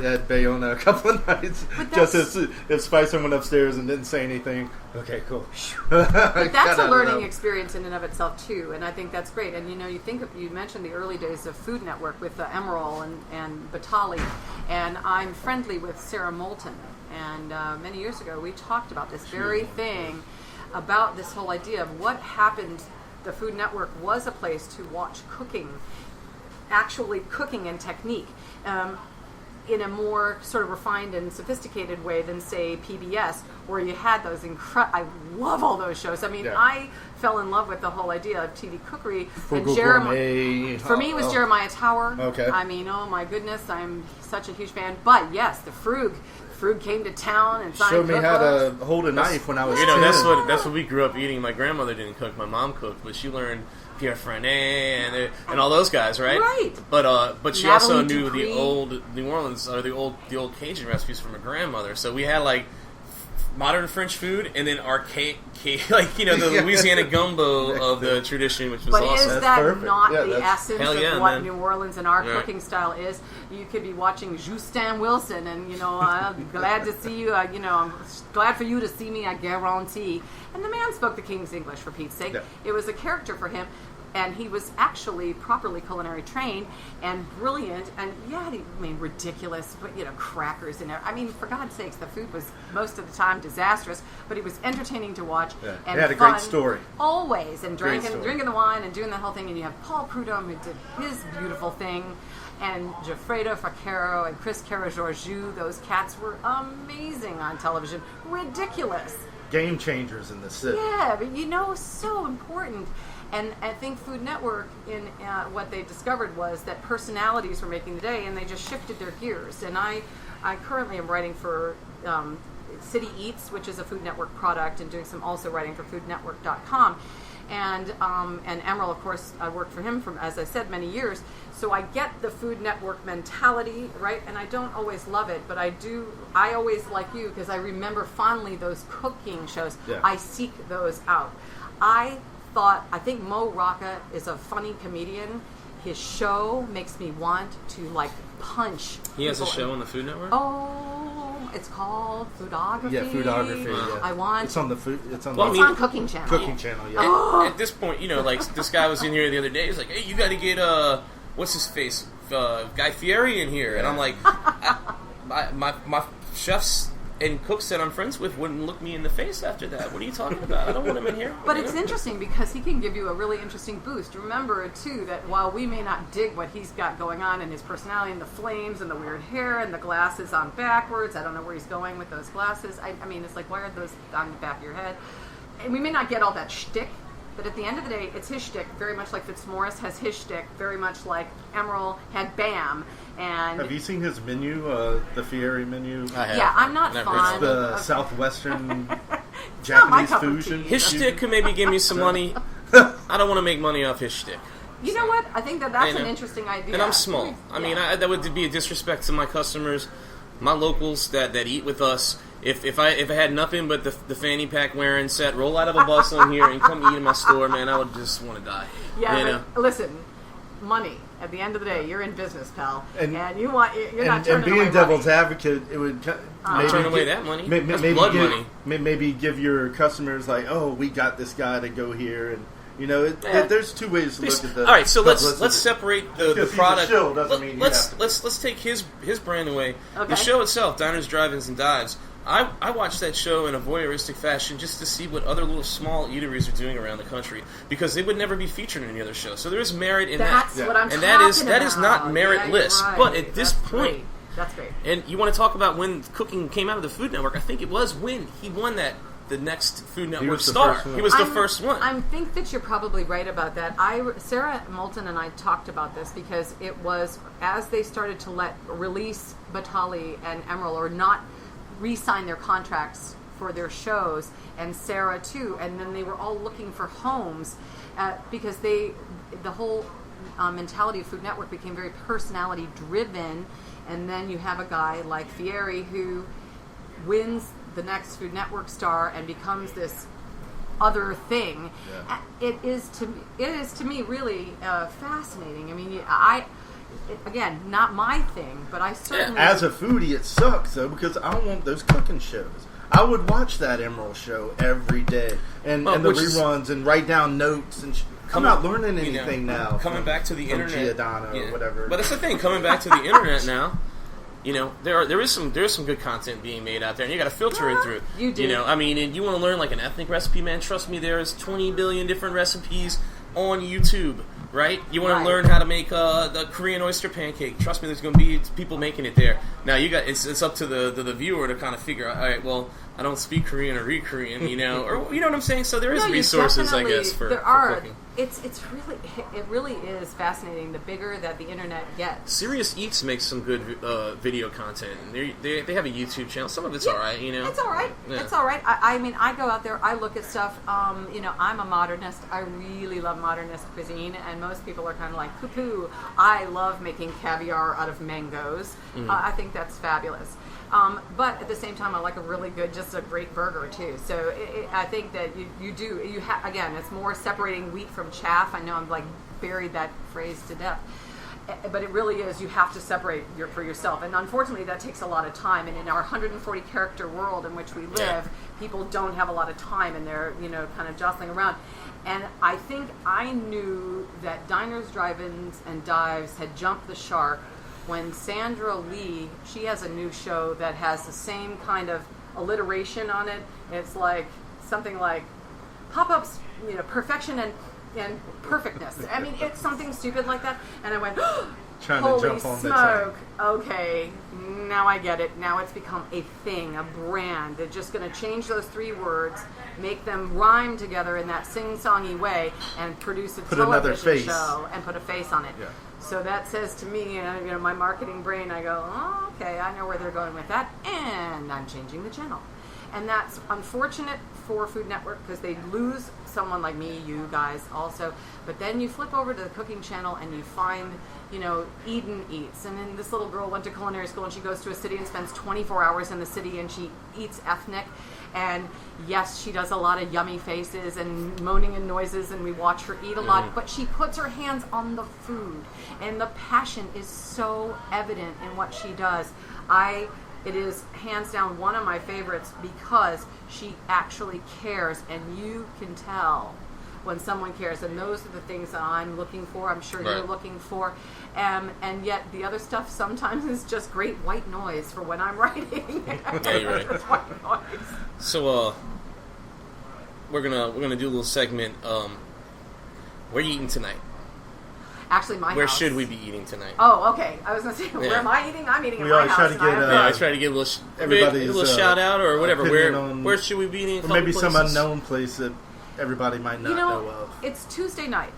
at Bayona a couple of nights. Just if Spicer went upstairs and didn't say anything, Okay, cool. But that's a learning experience in and of itself too, and I think that's great. And you mentioned the early days of Food Network with Emeril and Batali, and I'm friendly with Sarah Moulton. And many years ago, we talked about this very thing, about this whole idea of what happened. The Food Network was a place to watch cooking, actually cooking and technique. In a more sort of refined and sophisticated way than, say, PBS, where you had those I love all those shows. I mean, I fell in love with the whole idea of TV cookery. And Jeremiah, for me, it was Jeremiah Tower. Okay. I mean, oh my goodness, I'm such a huge fan. But yes, the Frug came to town and signed showed me how to hold a knife when I was 10. That's what we grew up eating. My grandmother didn't cook, my mom cooked, but she learned Pierre Frenet and all those guys, right? Right. But she Natalie also knew Dupree. the old New Orleans or the old Cajun recipes from her grandmother. So we had like modern French food and then archaic, like the Louisiana gumbo of the tradition, which was awesome. But is that not the essence of what man. New Orleans and our cooking style is? You could be watching Justin Wilson, and I'm glad to see you. I'm glad for you to see me. I guarantee. And the man spoke the King's English, for Pete's sake. Yeah. It was a character for him. And he was actually properly culinary trained and brilliant, and ridiculous, but crackers in there. I mean, for God's sakes, the food was most of the time disastrous, but he was entertaining to watch. Yeah. And he had a fun, great story. Always, and drinking the wine and doing the whole thing. And you have Paul Prudhomme, who did his beautiful thing, and Goffredo Facchero and Chris Caragiorgiou. Those cats were amazing on television. Ridiculous. Game changers in the city. Yeah, but so important. And I think Food Network, in what they discovered was that personalities were making the day, and they just shifted their gears. And I currently am writing for City Eats, which is a Food Network product, and doing some also writing for FoodNetwork.com. And Emeril, of course, I worked for him for, as I said, many years. So I get the Food Network mentality, right? And I don't always love it, but I do. I always, like you, because I remember fondly those cooking shows. Yeah. I seek those out. I think Mo Rocca is a funny comedian. His show makes me want to punch. He has a show on the Food Network? Oh, it's called Foodography. Yeah, Foodography. Yeah. It's on the food. It's on Cooking Channel. Cooking Channel. Yeah. At this point, this guy was in here the other day. He's like, "Hey, you got to get what's his face, Guy Fieri in here," and I'm like, my chefs and cooks that I'm friends with wouldn't look me in the face after that. What are you talking about? I don't want him in here. But it's interesting because he can give you a really interesting boost. Remember, too, that while we may not dig what he's got going on in his personality and the flames and the weird hair and the glasses on backwards, I don't know where he's going with those glasses. I mean, it's like, why are those on the back of your head? And we may not get all that shtick, but at the end of the day, it's his shtick, very much like Fitzmaurice has his shtick, very much like Emeril had BAM. And have you seen his menu, the Fieri menu? I have. Yeah, I'm not fond. It's the Southwestern Japanese fusion. His shtick could maybe give me some money. I don't want to make money off his shtick. You know what? I think that's an interesting idea. And I'm small. I mean, that would be a disrespect to my customers, my locals that eat with us. If I had nothing but the fanny pack wearing set, roll out of a bus on here and come eat in my store, man, I would just want to die. Yeah, but listen, money. At the end of the day, you're in business, pal, and you're not turning away money. And being devil's advocate, it would maybe turn away that money. Maybe blood money. Maybe give your customers we got this guy to go here, and there's two ways to look at the. All right, so let's separate the product. Shill doesn't mean let's take his brand away. Okay. The show itself, Diners, Drive-Ins, and Dives. I watched that show in a voyeuristic fashion just to see what other little small eateries are doing around the country, because they would never be featured in any other show. So there is merit in that. That's what I'm talking about. And that is not meritless. Right. But at this point, that's great. And you want to talk about when cooking came out of the Food Network? I think it was when he won the next Food Network star. He was the first one. I think that you're probably right about that. Sarah Moulton and I talked about this because it was as they started to release Batali and Emeril or not re-sign their contracts for their shows, and Sarah too, and then they were all looking for homes because the whole mentality of Food Network became very personality driven, and then you have a guy like Fieri who wins the next Food Network star and becomes this other thing. Yeah. It is to me really fascinating. I mean, again, not my thing, but I certainly... As a foodie, it sucks, though, because I don't want those cooking shows. I would watch that Emerald show every day, and the reruns, and write down notes. And I'm not learning anything now. Coming back to the from internet, Giordano or whatever. But that's the thing. Coming back to the internet now. There is some good content being made out there, and you got to filter it through. You do. And you want to learn like an ethnic recipe, man. Trust me, there's 20 billion different recipes on YouTube, right? You want to learn how to make the Korean oyster pancake. Trust me, there's going to be people making it there. Now it's up to the viewer to kind of figure out. All right, well, I don't speak Korean or read Korean, or you know what I'm saying. So there is resources, I guess, for cooking. It really is fascinating. The bigger that the internet gets, Serious Eats makes some good video content. They have a YouTube channel. Some of it's all right, It's all right. Yeah. It's all right. I mean, I go out there, I look at stuff. I'm a modernist. I really love modernist cuisine, and most people are kind of like poo-poo. I love making caviar out of mangoes. I think that's fabulous. But at the same time, I like just a great burger too. So I think that again, it's more separating wheat from chaff. I know I'm like buried that phrase to death, but it really is. You have to separate for yourself, and unfortunately, that takes a lot of time. And in our 140 character world in which we live, people don't have a lot of time, and they're kind of jostling around. And I think I knew that diners, drive-ins, and dives had jumped the shark when Sandra Lee, she has a new show that has the same kind of alliteration on it. It's like something like pop-ups, perfection and perfectness. I mean, it's something stupid like that. And I went, holy smoke. Okay, now I get it. Now it's become a thing, a brand. They're just going to change those 3 words, make them rhyme together in that sing-songy way, and produce a television show and put a face on it. Yeah. So that says to me, my marketing brain, I go, oh, okay, I know where they're going with that, and I'm changing the channel. And that's unfortunate for Food Network because they lose someone like me, you guys also. But then you flip over to the cooking channel and you find, Eden Eats. And then this little girl went to culinary school and she goes to a city and spends 24 hours in the city and she eats ethnic. And yes, she does a lot of yummy faces and moaning and noises, and we watch her eat a lot, but she puts her hands on the food. And the passion is so evident in what she does. It is hands down one of my favorites because she actually cares, and you can tell when someone cares, and those are the things that I'm looking for. I'm sure you're looking for, and yet the other stuff sometimes is just great white noise for when I'm writing. Yeah, you're right. It's white noise. So we're gonna do a little segment. Where are you eating tonight? Actually, my Where house. should we be eating tonight? Oh, okay. I was going to say, where am I eating? I'm eating in my house. I try to get a little shout out or whatever. Where should we be eating? Or maybe some unknown place that everybody might not know of. It's Tuesday night,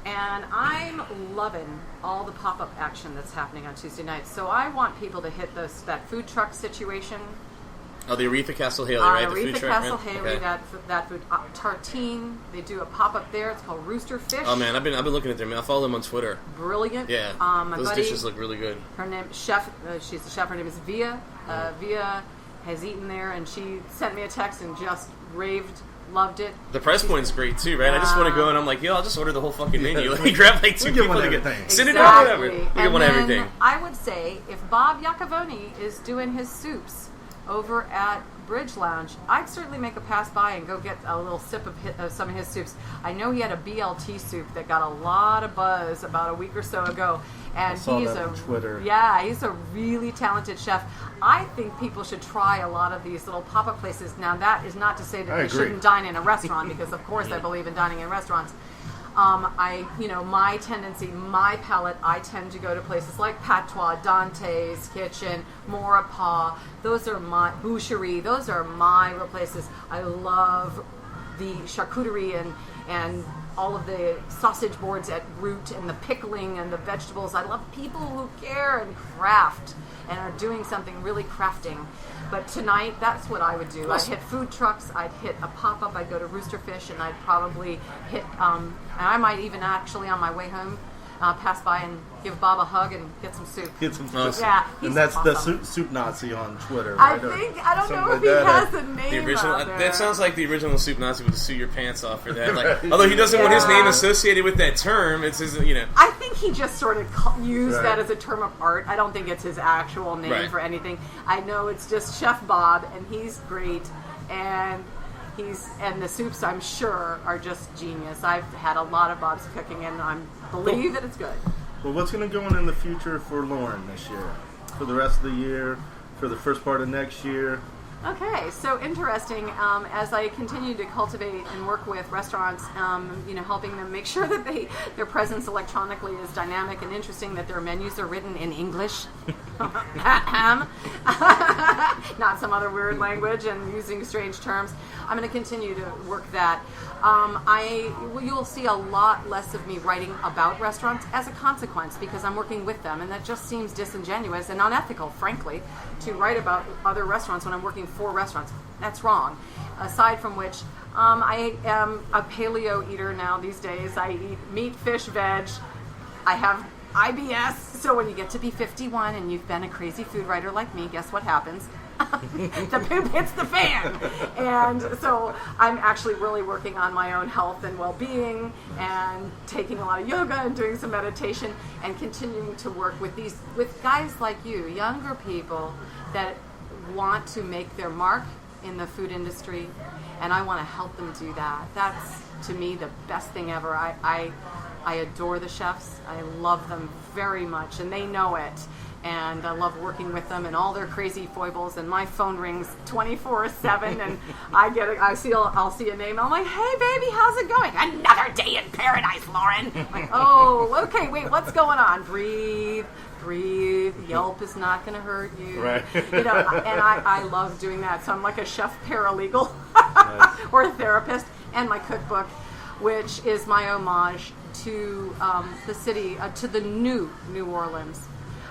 and I'm loving all the pop-up action that's happening on Tuesday nights. So I want people to hit that food truck situation. Oh, the Aretha Castle Haley, right? Aretha Castle Haley, that food. Tartine, they do a pop-up there. It's called Rooster Fish. Oh, man, I've been looking at them. I follow them on Twitter. Brilliant. Yeah, those dishes look really good. Her name, chef, she's the chef. Her name is Via. Via has eaten there, and she sent me a text and just raved, loved it. The price point is great, too, right? I just want to go, and I'm like, I'll just order the whole fucking menu. Let me grab like 2 people to get send it out, whatever. We get one everything. I would say, if Bob Iacovone is doing his soups over at Bridge Lounge, I'd certainly make a pass by and go get a little sip of some of his soups. I know he had a BLT soup that got a lot of buzz about a week or so ago, and he's on Twitter. Yeah, he's a really talented chef. I think people should try a lot of these little pop-up places. Now, that is not to say that they shouldn't dine in a restaurant, because of course I believe in dining in restaurants. My tendency, my palate, I tend to go to places like Patois, Dante's Kitchen, Maurepas. Those are my boucherie. Those are my real places. I love the charcuterie and all of the sausage boards at Root and the pickling and the vegetables. I love people who care and craft and are doing something really crafting. But tonight, that's what I would do. I'd hit food trucks, I'd hit a pop-up, I'd go to Rooster Fish, and I'd probably hit, and I might even actually on my way home, pass by and give Bob a hug and get some soup. Get some Awesome. Yeah, he's and that's awesome. the soup Nazi on Twitter. I Right? don't know if Something he like that. has a name. The original. out there. That sounds like the original Soup Nazi would sue your pants off for that. Like, although he doesn't want his name associated with that term, it's his. I think he just sort of used Right. that as a term of art. I don't think it's his actual name Right. for anything. I know it's just Chef Bob, and he's great, and the soups, I'm sure, are just genius. I've had a lot of Bob's cooking, and I believe that it's good. Well, what's going to go on in the future for Lorin this year? For the rest of the year? For the first part of next year? Okay, so interesting. As I continue to cultivate and work with restaurants, helping them make sure that their presence electronically is dynamic and interesting, that their menus are written in English, not some other weird language, and using strange terms. I'm going to continue to work that. You'll see a lot less of me writing about restaurants as a consequence, because I'm working with them, and that just seems disingenuous and unethical, frankly, to write about other restaurants when I'm working for restaurants. That's wrong. Aside from which, I am a paleo eater now these days. I eat meat, fish, veg. I have IBS, so when you get to be 51 and you've been a crazy food writer like me, guess what happens? The poop hits the fan. And so I'm actually really working on my own health and well-being, and taking a lot of yoga and doing some meditation, and continuing to work with guys like you, younger people that want to make their mark in the food industry, and I want to help them do that. That's, to me, the best thing ever. I adore the chefs. I love them very much, and they know it. And I love working with them and all their crazy foibles. And my phone rings 24/7, and I'll see a name. I'm like, "Hey, baby, how's it going?" "Another day in paradise, Lorin." Like, "Oh, okay. Wait, what's going on?" Breathe. Yelp is not going to hurt you. Right. And I love doing that. So I'm like a chef paralegal or a therapist. And my cookbook, which is my homage to the city, to the new New Orleans.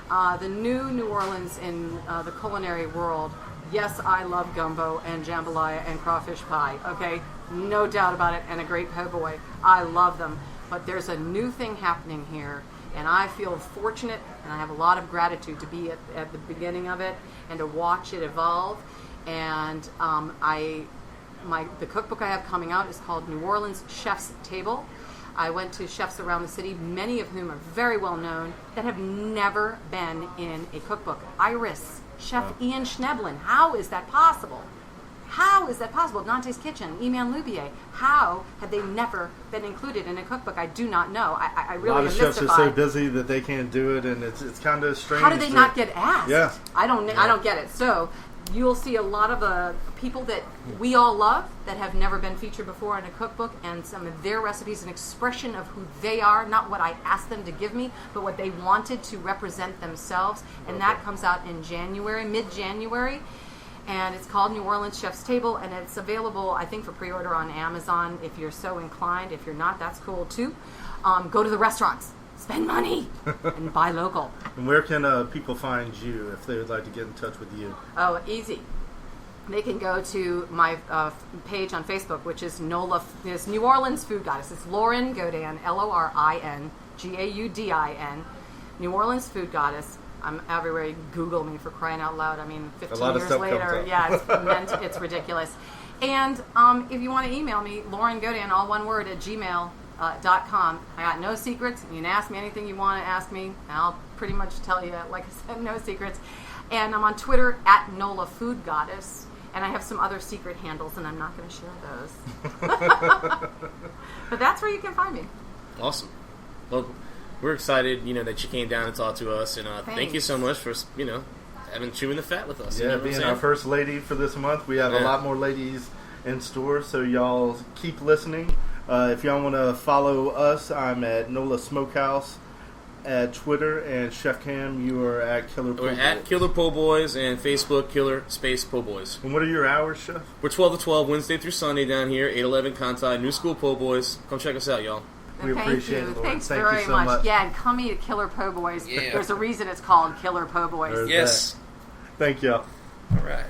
The new New Orleans in the culinary world. Yes, I love gumbo and jambalaya and crawfish pie. Okay, no doubt about it. And a great po' boy. I love them. But there's a new thing happening here, and I feel fortunate, and I have a lot of gratitude to be at the beginning of it and to watch it evolve. And the cookbook I have coming out is called New Orleans Chef's Table. I went to chefs around the city, many of whom are very well known, that have never been in a cookbook. Iris, Chef Ian Schneblin. How is that possible? How is that possible? Dante's Kitchen, Eman Lubier. How have they never been included in a cookbook? I do not know. I really am A lot of chefs mystified. are so busy that they can't do it, and it's kind of strange. How do they not get asked? Yeah. I don't get it. So you'll see a lot of people that we all love that have never been featured before in a cookbook, and some of their recipes, an expression of who they are, not what I asked them to give me, but what they wanted to represent themselves. And that comes out in January, mid-January. And it's called New Orleans Chef's Table, and it's available, I think, for pre-order on Amazon if you're so inclined. If you're not, that's cool too. Go to the restaurants, spend money, and buy local. And where can people find you if they would like to get in touch with you? Oh, easy. They can go to my page on Facebook, which is NOLA, is New Orleans Food Goddess. It's Lorin Gaudin, Lorin Gaudin, New Orleans Food Goddess. I'm everywhere. Google me, for crying out loud. I mean, 15 years later, it's ridiculous. And if you want to email me, Lorin Gaudin, all one word, at gmail.com. I got no secrets. You can ask me anything you want to ask me. I'll pretty much tell you, like I said, no secrets. And I'm on Twitter at NOLA Food Goddess. And I have some other secret handles, and I'm not going to share those. But that's where you can find me. Awesome. Well, we're excited, that you came down and talked to us, and thank you so much for, having chewing the fat with us. Yeah, being our first lady for this month. We have a lot more ladies in store, so y'all keep listening. If y'all want to follow us, I'm at NOLA Smokehouse at Twitter, and Chef Cam, you are at Killer Po' Boys. We're at Killer Po' Boys, and Facebook, Killer Space Po' Boys. And what are your hours, Chef? We're 12 to 12, Wednesday through Sunday down here, 811 Conti, New School Po' Boys. Come check us out, y'all. We appreciate it, Lorin. Thanks Thank very you so much. Yeah, and come eat at Killer Po' Boys. Yeah. There's a reason it's called Killer Po' Boys. There's Yes. that. Thank y'all. All right.